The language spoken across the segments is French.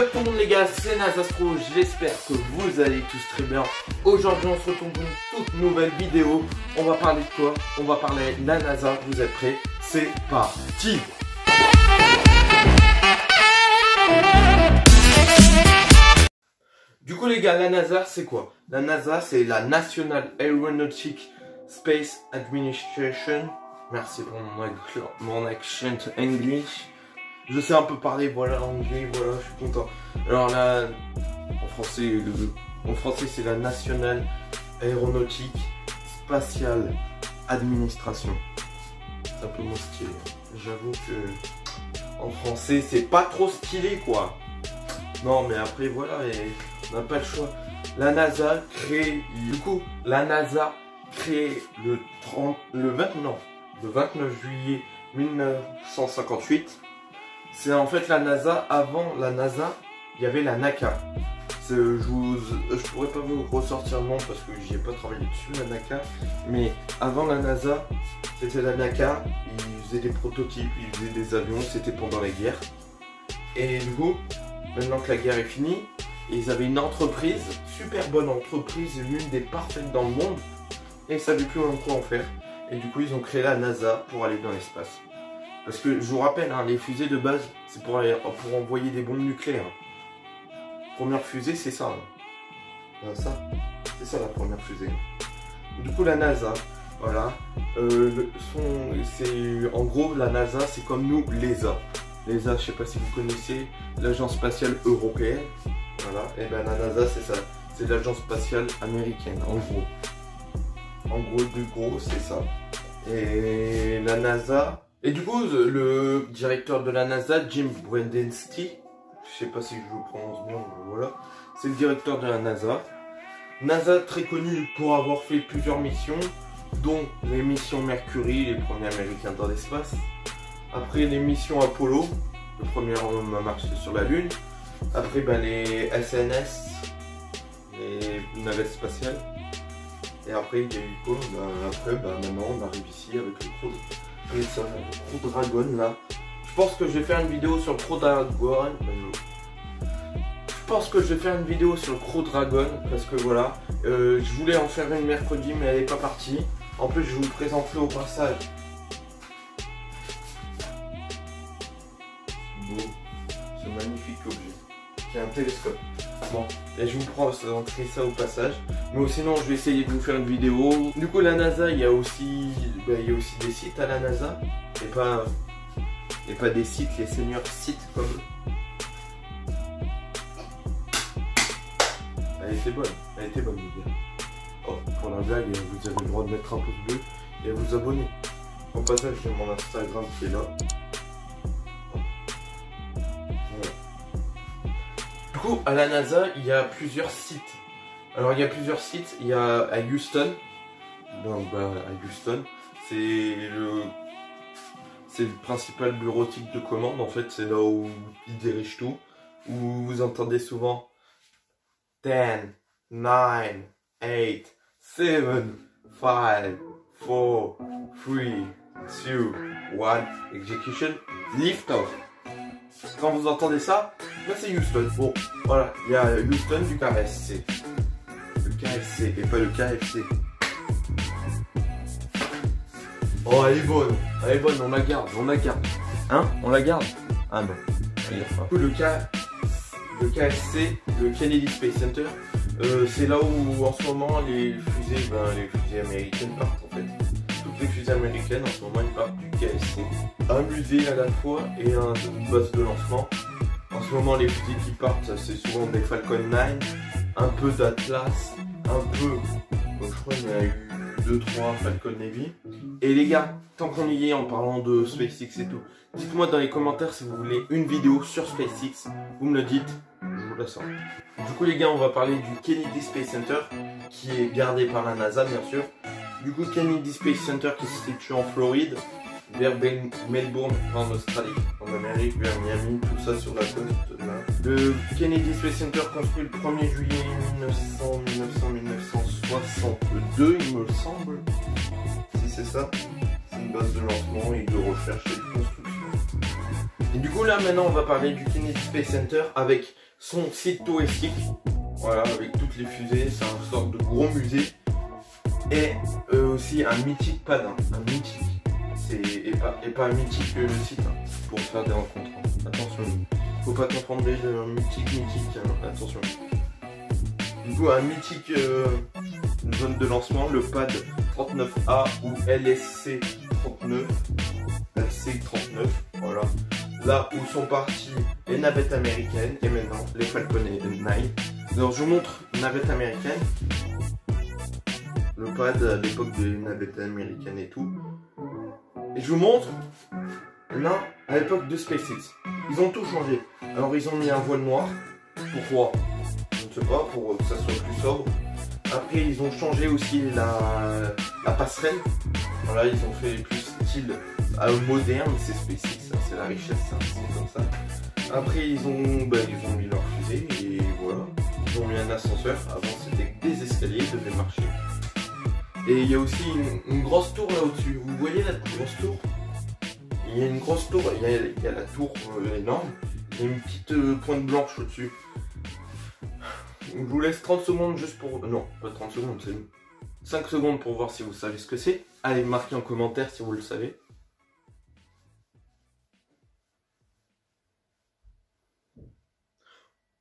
Yo tout le monde les gars, c'est Nazastro, j'espère que vous allez tous très bien. Aujourd'hui on se retrouve pour une toute nouvelle vidéo. On va parler de quoi? On va parler de la NASA, vous êtes prêts? C'est parti! Du coup les gars, la NASA c'est quoi? La NASA c'est la National Aeronautic Space Administration. Merci pour mon accent English. Je sais un peu parler, voilà, anglais, voilà, je suis content. Alors là, en français c'est la National Aeronautic Spatial Administration. C'est un peu moins stylé. J'avoue que en français c'est pas trop stylé quoi. Non mais après voilà, on n'a pas le choix. La NASA crée, du coup, la NASA crée le 29 juillet 1958. C'est en fait la NASA, avant la NASA, il y avait la NACA. Je pourrais pas vous ressortir le nom parce que j'y ai pas travaillé dessus, la NACA. Mais avant la NASA, c'était la NACA, ils faisaient des prototypes, ils faisaient des avions, c'était pendant la guerre. Et du coup, maintenant que la guerre est finie, ils avaient une entreprise, super bonne entreprise, l'une des parfaites dans le monde. Et ils savaient plus quoi en faire. Et du coup, ils ont créé la NASA pour aller dans l'espace. Parce que je vous rappelle, hein, les fusées de base, c'est pour envoyer des bombes nucléaires. Première fusée, c'est ça. Hein. C'est ça la première fusée. Du coup, la NASA, voilà. En gros, la NASA, c'est comme nous, l'ESA. L'ESA, je sais pas si vous connaissez, l'Agence spatiale européenne. Voilà. Et bien la NASA, c'est ça. C'est l'Agence spatiale américaine, en gros. En gros, du gros, c'est ça. Et la NASA. Et du coup, le directeur de la NASA, Jim Bridenstine, je sais pas si je le prononce bien, mais voilà, c'est le directeur de la NASA. NASA très connu pour avoir fait plusieurs missions, dont les missions Mercury, les premiers américains dans l'espace. Après les missions Apollo, le premier homme à marcher sur la Lune. Après les SNS, les navettes spatiales. Et après il y a eu quoi? Maintenant on arrive ici avec le Crew Dragon là. Je pense que je vais faire une vidéo sur le Crew Dragon. Je pense que je vais faire une vidéo sur le Crew Dragon parce que voilà, je voulais en faire une mercredi mais elle n'est pas partie. En plus je vous présenterai au passage. Beau, ce magnifique objet qui est un télescope. Bon, et je vous présenterai ça au passage. Mais sinon, je vais essayer de vous faire une vidéo. Du coup, la NASA, il y a aussi des sites à la NASA. Et pas des sites, les seigneurs sites comme eux. Elle était bonne, les gars. Oh, pour la blague, vous avez le droit de mettre un pouce bleu et vous abonner. Au passage, j'ai mon Instagram qui est là. Du coup, à la NASA, il y a plusieurs sites. Alors, il y a plusieurs sites. Il y a à Houston. Donc, à Houston, c'est le principal bureautique de commande. En fait, c'est là où ils dirigent tout. Où vous entendez souvent 10, 9, 8, 7, 5, 4, 3, 2, 1, execution, lift off. Quand vous entendez ça, là c'est Houston. Bon, voilà, il y a Houston du KSC. Le KFC et pas le KFC. Oh, elle est bonne, on la garde, Hein? On la garde? Ah non, le KFC, le Kennedy Space Center, c'est là où en ce moment les fusées américaines partent en fait. Toutes les fusées américaines en ce moment ils partent du KFC. Un musée à la fois et une base de lancement. En ce moment les fusées qui partent c'est souvent des Falcon 9, un peu d'Atlas, un peu, je crois qu'il y en a eu 2-3 Falcon Navy. Et les gars, tant qu'on y est en parlant de SpaceX et tout, dites-moi dans les commentaires si vous voulez une vidéo sur SpaceX, vous me le dites, je vous la sors. Du coup les gars, on va parler du Kennedy Space Center, qui est gardé par la NASA bien sûr. Du coup Kennedy Space Center qui se situe en Floride, vers Melbourne en Australie, en Amérique, vers Miami, tout ça sur la côte là. Le Kennedy Space Center construit le 1er juillet 1962 il me semble. Si c'est ça, c'est une base de lancement et de recherche et de construction. Et du coup là maintenant on va parler du Kennedy Space Center avec son site touristique. Voilà, avec toutes les fusées, c'est un sorte de gros musée. Et aussi un mythique pad, hein, un mythique. Et pas un mythique le site, hein, pour faire des rencontres. Hein. Attention, faut pas confondre les deux, mythique, hein, attention. Du coup, un mythique zone de lancement, le pad 39A ou LSC 39. LSC 39, voilà. Là où sont parties les navettes américaines et maintenant les Falcon 9. Alors je vous montre une navette américaine. Le pad à l'époque des navettes américaines et tout. Et je vous montre là à l'époque de SpaceX. Ils ont tout changé. Alors ils ont mis un voile noir. Pourquoi? Je ne sais pas, pour que ça soit plus sobre. Après ils ont changé aussi la passerelle. Voilà, ils ont fait plus style moderne, c'est SpaceX, hein, c'est la richesse, hein, c'est comme ça. Après ils ont mis leur fusée et voilà. Ils ont mis un ascenseur. Avant c'était des escaliers, ils devaient marcher. Et il y a aussi une grosse tour là au-dessus. Vous voyez la grosse tour? Il y a une grosse tour, il y a la tour énorme. Il y a une petite pointe blanche au-dessus. Je vous laisse 30 secondes juste pour... Non, pas 30 secondes, c'est 5 secondes pour voir si vous savez ce que c'est. Allez, marquez en commentaire si vous le savez.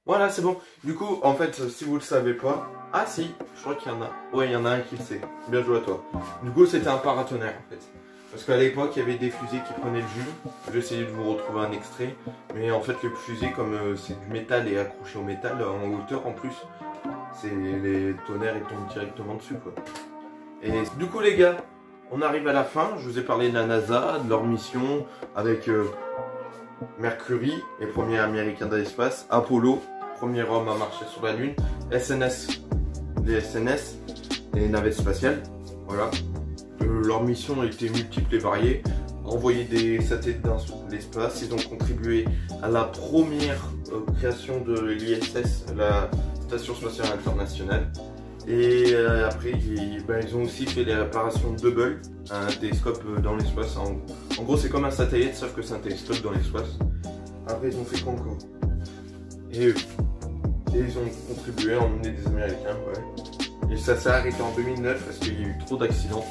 Voilà, c'est bon. Du coup, en fait, si vous le savez pas... Ah si, je crois qu'il y en a. Ouais, il y en a un qui le sait. Bien joué à toi. Du coup, c'était un paratonnerre, en fait. Parce qu'à l'époque, il y avait des fusées qui prenaient le jus. Je vais essayer de vous retrouver un extrait. Mais en fait, les fusées, comme c'est du métal et accroché au métal, en hauteur en plus, les tonnerres, ils tombent directement dessus, quoi. Et du coup, les gars, on arrive à la fin. Je vous ai parlé de la NASA, de leur mission avec Mercury, les premiers américains de l'espace, Apollo, premier homme à marcher sur la Lune, SNS, les SNS, les navettes spatiales, voilà. Leur mission était multiple et variée. Envoyer des satellites dans l'espace, ils ont contribué à la première création de l'ISS, la Station Spatiale Internationale. Et après, ils ont aussi fait les réparations de Hubble, un télescope dans l'espace. En gros, c'est comme un satellite, sauf que c'est un télescope dans l'espace. Après, ils ont fait quoi encore? Et ils ont contribué à emmener des Américains, ouais. Et ça s'est arrêté en 2009 parce qu'il y a eu trop d'accidents.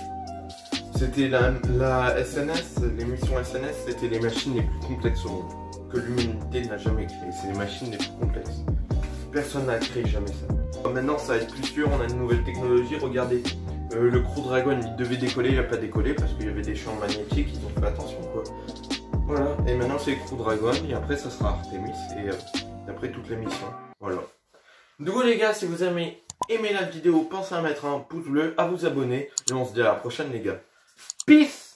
C'était la SNS, les missions SNS, c'était les machines les plus complexes au monde que l'humanité n'a jamais créées. C'est les machines les plus complexes. Personne n'a créé jamais ça. Maintenant, ça va être plus sûr, on a une nouvelle technologie. Regardez, le Crew Dragon, il devait décoller, il n'a pas décollé parce qu'il y avait des champs magnétiques, ils ont fait attention, quoi. Voilà, et maintenant c'est Crew Dragon, et après ça sera Artemis, et après toutes les missions. Voilà. Du coup, les gars, si vous avez aimé la vidéo, pensez à mettre un pouce bleu, à vous abonner, et on se dit à la prochaine, les gars. Peace!